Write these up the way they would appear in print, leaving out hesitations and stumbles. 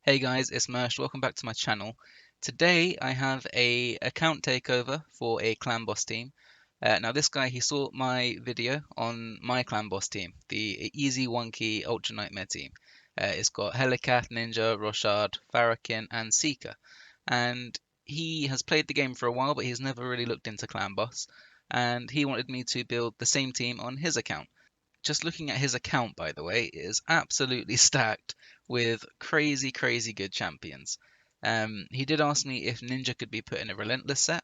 Hey guys, it's Mersh. Welcome back to my channel. Today I have a account takeover for a clan boss team. Now this guy, he saw my video on my clan boss team, the easy one key ultra nightmare team. It's got Helicath, Ninja, Roschard, Fahrakin, and Seeker. And he has played the game for a while, but he's never really looked into clan boss. And he wanted me to build the same team on his account. Just looking at his account, by the way, is absolutely stacked with crazy, crazy good champions. He did ask me if Ninja could be put in a Relentless set,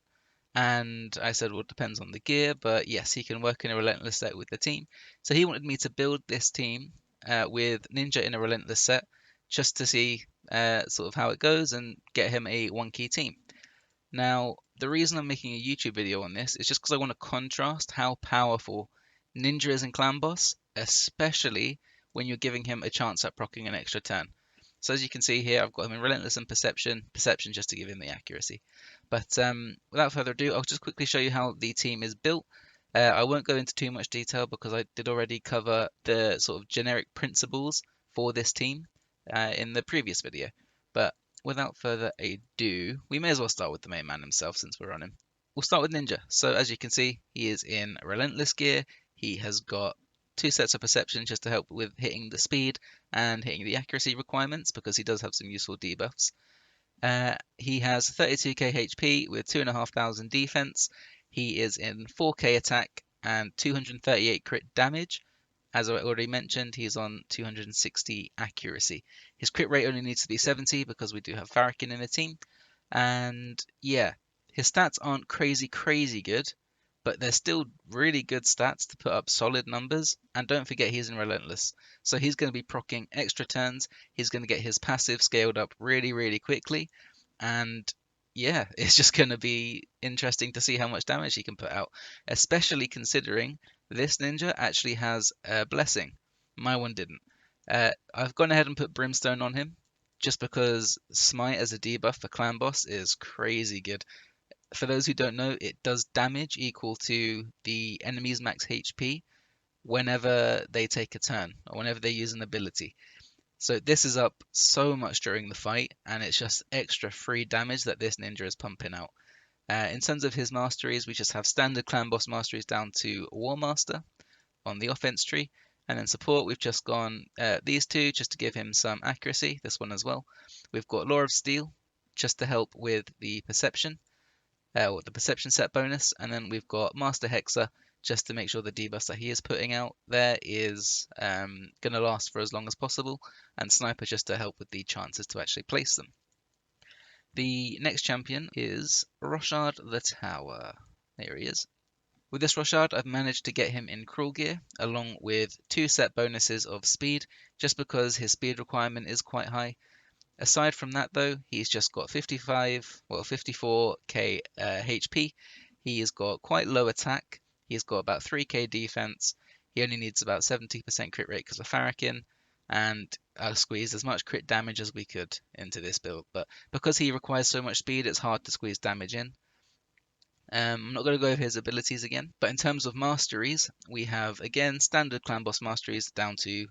and I said, well, it depends on the gear, but yes, he can work in a Relentless set with the team. So he wanted me to build this team with Ninja in a Relentless set just to see sort of how it goes and get him a one key team. Now, the reason I'm making a YouTube video on this is just because I want to contrast how powerful Ninja is in Clan Boss, especially when you're giving him a chance at proccing an extra turn. So as you can see here, I've got him in Relentless and Perception, Perception just to give him the accuracy. But without further ado, I'll just quickly show you how the team is built. I won't go into too much detail because I did already cover the sort of generic principles for this team in the previous video. But without further ado, we may as well start with the main man himself since we're on him. We'll start with Ninja. So as you can see, he is in Relentless gear. He has got two sets of perception just to help with hitting the speed and hitting the accuracy requirements because he does have some useful debuffs. He has 32k HP with 2,500 defense. He is in 4k attack and 238 crit damage. As I already mentioned, he's on 260 accuracy. His crit rate only needs to be 70 because we do have Fahrakin in the team. And yeah, his stats aren't crazy, crazy good, but they're still really good stats to put up solid numbers. And don't forget, he's in Relentless. So he's going to be proccing extra turns. He's going to get his passive scaled up really, really quickly. And yeah, it's just going to be interesting to see how much damage he can put out, especially considering this ninja actually has a blessing. My one didn't. I've gone ahead and put brimstone on him just because smite as a debuff for clan boss is crazy good. For those who don't know, it does damage equal to the enemy's max HP whenever they take a turn or whenever they use an ability. So this is up so much during the fight, and it's just extra free damage that this ninja is pumping out. In terms of his masteries, we just have standard clan boss masteries down to War Master on the offense tree. And then support, we've just gone these two just to give him some accuracy, this one as well. We've got Law of Steel just to help with the perception, or the perception set bonus. And then we've got Master Hexer just to make sure the debuffs that he is putting out there is going to last for as long as possible. And Sniper just to help with the chances to actually place them. The next champion is Roschard the Tower. There he is. With this Roschard, I've managed to get him in Cruel Gear, along with two set bonuses of speed, just because his speed requirement is quite high. Aside from that though, he's just got 54k HP. He's got quite low attack. He's got about 3k defense. He only needs about 70% crit rate because of Fahrakin, and I squeezed as much crit damage as we could into this build. But because he requires so much speed, it's hard to squeeze damage in. I'm not going to go over his abilities again, but in terms of masteries, we have again standard clan boss masteries down to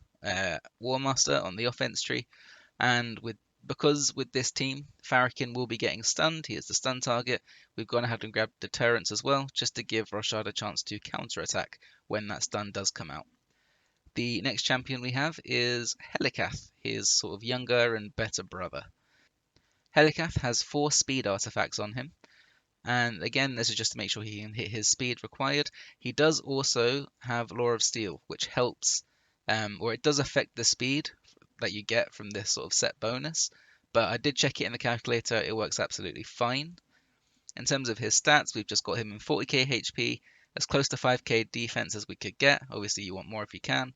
War Master on the offense tree, and because with this team, Fahrakin will be getting stunned. He is the stun target. We've gone ahead and grabbed deterrence as well, just to give Roschard a chance to counterattack when that stun does come out. The next champion we have is Helicath, his sort of younger and better brother. Helicath has 4 speed artifacts on him. And again, this is just to make sure he can hit his speed required. He does also have Law of Steel, which helps, or it does affect the speed that you get from this sort of set bonus. But I did check it in the calculator, it works absolutely fine. In terms of his stats, we've just got him in 40k HP, as close to 5k defense as we could get. Obviously, you want more if you can.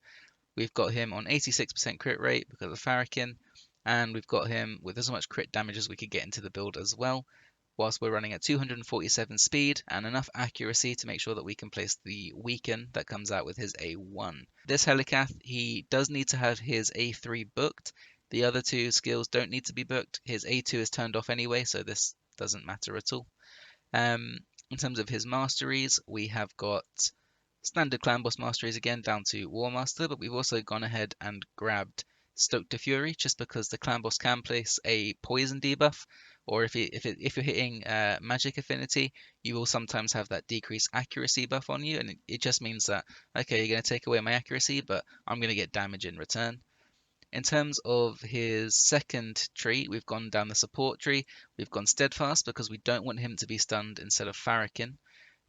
We've got him on 86% crit rate because of Fahrakin, and we've got him with as much crit damage as we could get into the build as well, whilst we're running at 247 speed and enough accuracy to make sure that we can place the weaken that comes out with his A1. This Helicath, he does need to have his A3 booked. The other two skills don't need to be booked. His A2 is turned off anyway, so this doesn't matter at all. In terms of his masteries, we have got standard clan boss masteries again down to War Master, but we've also gone ahead and grabbed Stoke to Fury, just because the clan boss can place a poison debuff, or if you're hitting magic affinity, you will sometimes have that decreased accuracy buff on you, and it just means that okay, you're going to take away my accuracy, but I'm going to get damage in return. In terms of his second tree, we've gone down the support tree. We've gone Steadfast because we don't want him to be stunned instead of Fahrakin.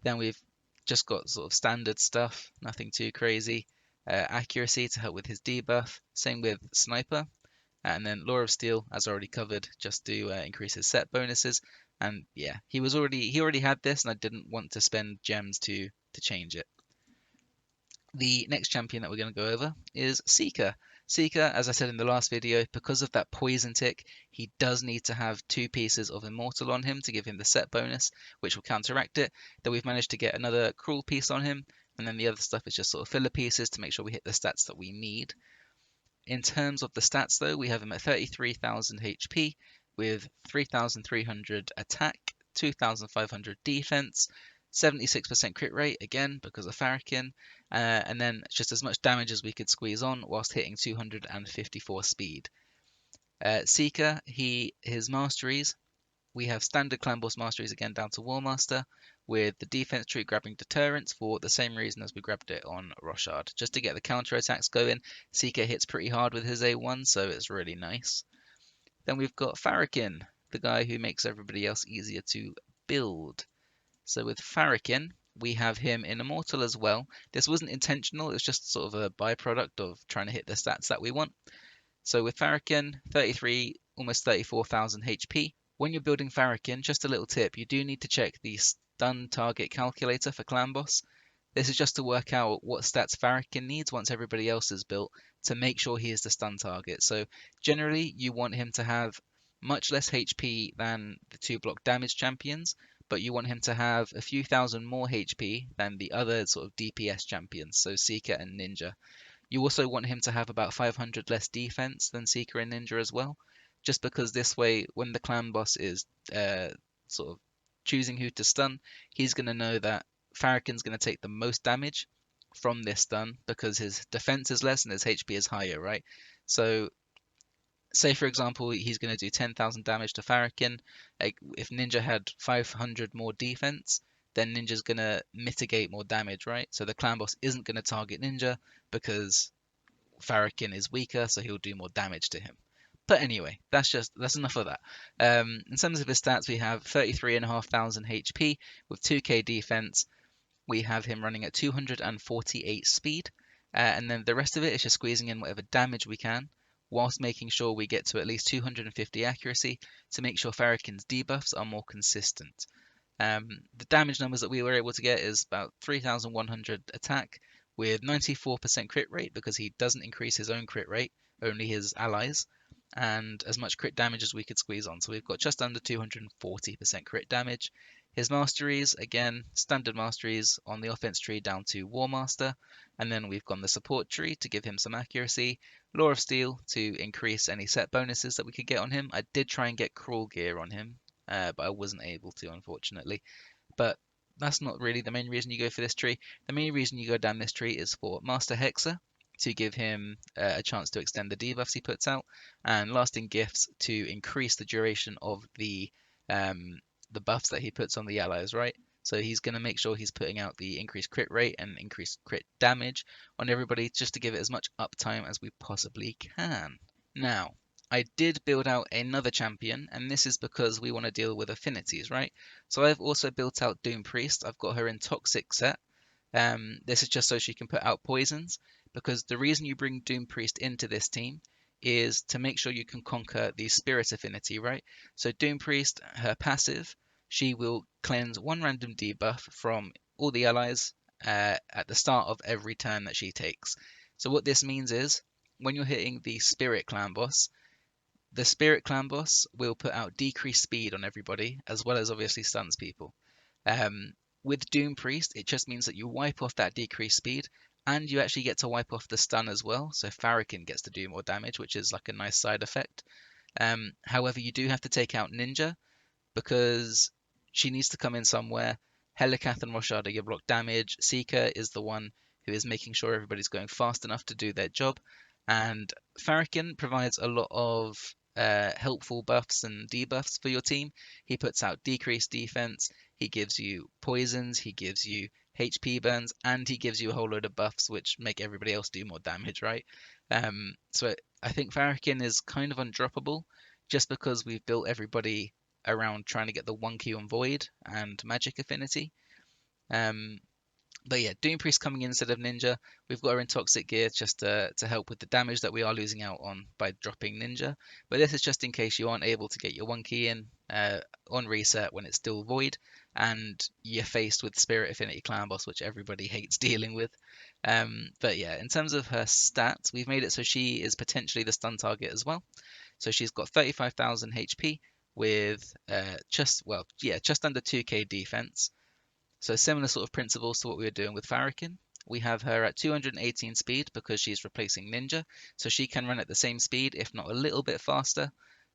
Then we've just got sort of standard stuff, nothing too crazy. Accuracy to help with his debuff. Same with Sniper. And then Law of Steel, as already covered, just to increase his set bonuses. And yeah, he already had this, and I didn't want to spend gems to change it. The next champion that we're going to go over is Seeker. Seeker, as I said in the last video, because of that poison tick, he does need to have 2 pieces of Immortal on him to give him the set bonus, which will counteract it. Then we've managed to get another Cruel piece on him, and then the other stuff is just sort of filler pieces to make sure we hit the stats that we need. In terms of the stats though, we have him at 33,000 HP with 3,300 attack, 2,500 defense, 76% crit rate, again because of Fahrakin, and then just as much damage as we could squeeze on whilst hitting 254 speed. Seeker, his masteries, we have standard clan boss masteries again down to War Master, with the defense tree grabbing deterrence for the same reason as we grabbed it on Roschard. Just to get the counter attacks going, Seeker hits pretty hard with his A1, so it's really nice. Then we've got Fahrakin, the guy who makes everybody else easier to build. So with Fahrakin, we have him in Immortal as well. This wasn't intentional, it was just sort of a byproduct of trying to hit the stats that we want. So with Fahrakin, 33, almost 34,000 HP. When you're building Fahrakin, just a little tip, you do need to check the stun target calculator for Clan Boss. This is just to work out what stats Fahrakin needs once everybody else is built to make sure he is the stun target. So generally, you want him to have much less HP than the 2-block damage champions, but you want him to have a few thousand more HP than the other sort of DPS champions, so Seeker and Ninja. You also want him to have about 500 less defense than Seeker and Ninja as well, just because this way, when the clan boss is sort of choosing who to stun, he's going to know that Fahrakin's going to take the most damage from this stun because his defense is less and his HP is higher, right? So say for example he's going to do 10,000 damage to Fahrakin. Like, if Ninja had 500 more defense, then Ninja's going to mitigate more damage, right? So the clan boss isn't going to target Ninja because Fahrakin is weaker, so he'll do more damage to him. But anyway, that's enough of that. In terms of his stats, we have 33,500 HP with 2k defense. We have him running at 248 speed, and then the rest of it is just squeezing in whatever damage we can, whilst making sure we get to at least 250 accuracy to make sure Fahrakin's debuffs are more consistent. The damage numbers that we were able to get is about 3,100 attack with 94% crit rate because he doesn't increase his own crit rate, only his allies, and as much crit damage as we could squeeze on. So we've got just under 240% crit damage. His masteries, again, standard masteries on the offense tree down to War Master, and then we've gone the support tree to give him some accuracy, Law of Steel to increase any set bonuses that we could get on him. I did try and get Cruel gear on him, but I wasn't able to, unfortunately. But that's not really the main reason you go for this tree. The main reason you go down this tree is for Master Hexer, to give him a chance to extend the debuffs he puts out, and Lasting Gifts to increase the duration of the buffs that he puts on the allies, right? So he's going to make sure he's putting out the increased crit rate and increased crit damage on everybody just to give it as much uptime as we possibly can. Now, I did build out another champion, and this is because we want to deal with affinities, right? So I've also built out Doom Priest. I've got her in Toxic set. This is just so she can put out poisons, because the reason you bring Doom Priest into this team is to make sure you can conquer the Spirit affinity, right? So Doom Priest, her passive, she will cleanse one random debuff from all the allies at the start of every turn that she takes. So what this means is, when you're hitting the Spirit clan boss, the Spirit clan boss will put out decreased speed on everybody, as well as obviously stuns people. With Doom Priest, it just means that you wipe off that decreased speed, and you actually get to wipe off the stun as well, so Fahrakin gets to do more damage, which is like a nice side effect. However, you do have to take out Ninja, because she needs to come in somewhere. Helicath and Roschard are your block damage. Seeker is the one who is making sure everybody's going fast enough to do their job. And Fahrakin provides a lot of helpful buffs and debuffs for your team. He puts out decreased defense, he gives you poisons, he gives you HP burns, and he gives you a whole load of buffs which make everybody else do more damage, right? So I think Fahrakin is kind of undroppable just because we've built everybody around trying to get the 1Q on Void and Magic Affinity. Um, but yeah, Doom Priest coming in instead of Ninja. We've got our Intoxic gear just to help with the damage that we are losing out on by dropping Ninja. But this is just in case you aren't able to get your 1 key in on reset when it's still Void, and you're faced with Spirit Affinity Clan Boss, which everybody hates dealing with. But yeah, in terms of her stats, we've made it so she is potentially the stun target as well. So she's got 35,000 HP with just under 2k defense. So similar sort of principles to what we were doing with Fahrakin. We have her at 218 speed because she's replacing Ninja, so she can run at the same speed, if not a little bit faster.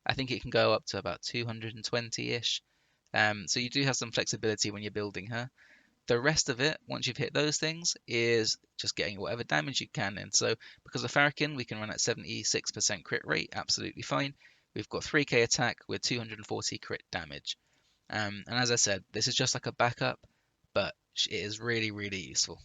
I think it can go up to about 220-ish. So you do have some flexibility when you're building her. The rest of it, once you've hit those things, is just getting whatever damage you can in. So because of Fahrakin, we can run at 76% crit rate, absolutely fine. We've got 3k attack with 240 crit damage. And as I said, this is just like a backup, but it is really, really useful.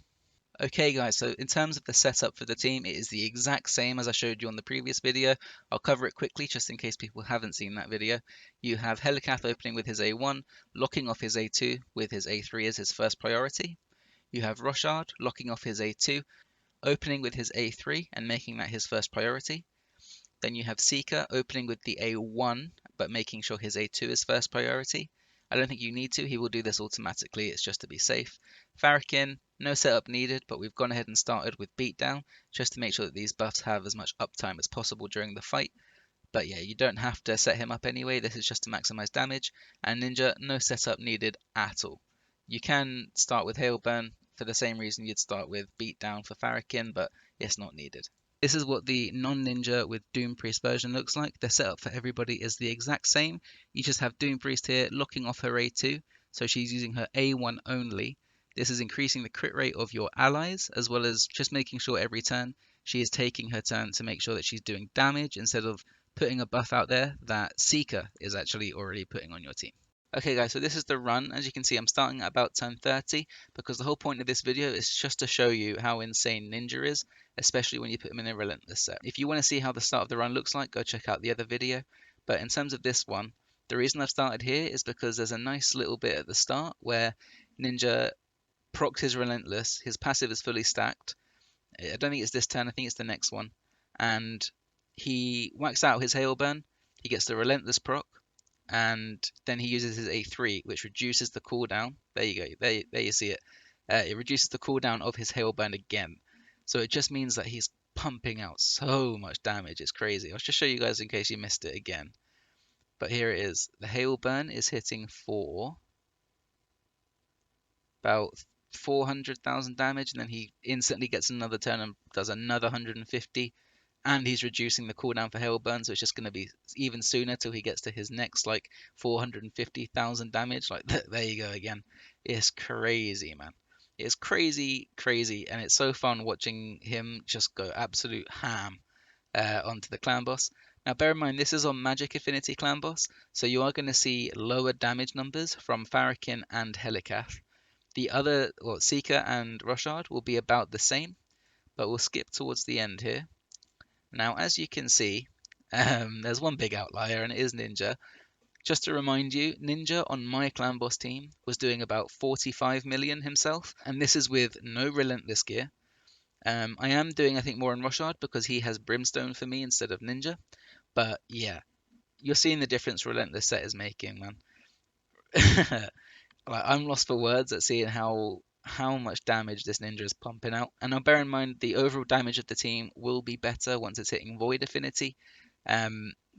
Okay guys, so in terms of the setup for the team, it is the exact same as I showed you on the previous video. I'll cover it quickly just in case people haven't seen that video. You have Helicath opening with his A1, locking off his A2 with his A3 as his first priority. You have Roschard locking off his A2, opening with his A3 and making that his first priority. Then you have Seeker opening with the A1, but making sure his A2 is first priority. I don't think you need to, he will do this automatically, it's just to be safe. Fahrakin, no setup needed, but we've gone ahead and started with Beatdown, just to make sure that these buffs have as much uptime as possible during the fight. But yeah, you don't have to set him up anyway, this is just to maximize damage. And Ninja, no setup needed at all. You can start with Hailburn for the same reason you'd start with Beatdown for Fahrakin, but it's not needed. This is what the non-ninja with Doom Priest version looks like. The setup for everybody is the exact same. You just have Doom Priest here locking off her A2, so she's using her A1 only. This is increasing the crit rate of your allies, as well as just making sure every turn she is taking her turn to make sure that she's doing damage instead of putting a buff out there that Seeker is actually already putting on your team. Okay guys, so this is the run. As you can see, I'm starting at about turn 30 because the whole point of this video is just to show you how insane Ninja is, especially when you put him in a Relentless set. If you want to see how the start of the run looks like, go check out the other video. But in terms of this one, the reason I've started here is because there's a nice little bit at the start where Ninja procs his Relentless, his passive is fully stacked. I don't think it's this turn, I think it's the next one. And he whacks out his Hailburn, he gets the Relentless proc, and then he uses his A3, which reduces the cooldown. There you go. There you see it. It reduces the cooldown of his Hailburn again. So it just means that he's pumping out so much damage. It's crazy. I'll just show you guys in case you missed it again. But here it is. The Hailburn is hitting for about 400,000 damage, and then he instantly gets another turn and does another 150. And he's reducing the cooldown for Hailburn, so it's just going to be even sooner till he gets to his next, like, 450,000 damage. Like, there you go again. It's crazy, man. It's crazy, crazy, and it's so fun watching him just go absolute ham onto the clan boss. Now, bear in mind, this is on Magic Affinity clan boss, so you are going to see lower damage numbers from Fahrakin and Helicath. The other, well, Seeker and Roschard will be about the same, but we'll skip towards the end here. Now, as you can see, there's one big outlier, and it is Ninja. Just to remind you, Ninja on my clan boss team was doing about 45 million himself, and this is with no Relentless gear. I am doing, I think, more on Roshard because he has Brimstone for me instead of Ninja. But yeah, you're seeing the difference Relentless set is making, man. Like, I'm lost for words at seeing how much damage this ninja is pumping out. And now bear in mind the overall damage of the team will be better once it's hitting Void Affinity.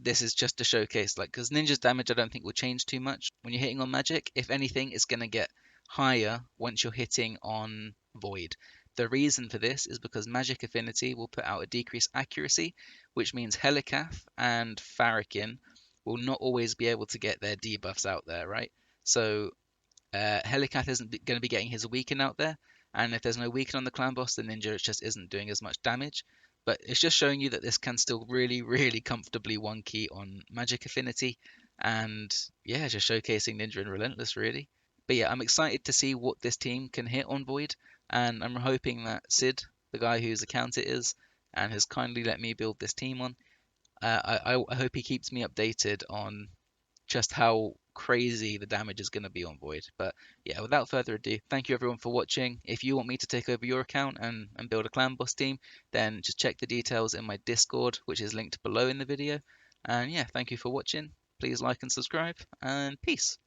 This is just to showcase, like, because Ninja's damage I don't think will change too much when you're hitting on Magic. If anything, it's going to get higher once you're hitting on Void. The reason for this is because Magic Affinity will put out a decreased accuracy, which means Helicath and Fahrakin will not always be able to get their debuffs out there, right? So Helicath isn't going to be getting his weaken out there, and if there's no weaken on the clan boss, the ninja just isn't doing as much damage. but it's just showing you that this can still really, really comfortably one key on magic affinity, and yeah, just showcasing Ninja and Relentless really. But yeah, I'm excited to see what this team can hit on Void, and I'm hoping that Sid, the guy whose account it is, and has kindly let me build this team on, I hope he keeps me updated on just how crazy the damage is going to be on Void. But yeah, without further ado, thank you everyone for watching. If you want me to take over your account and build a clan boss team, then just check the details in my Discord, which is linked below in the video. And yeah, thank you for watching. Please like and subscribe, and peace.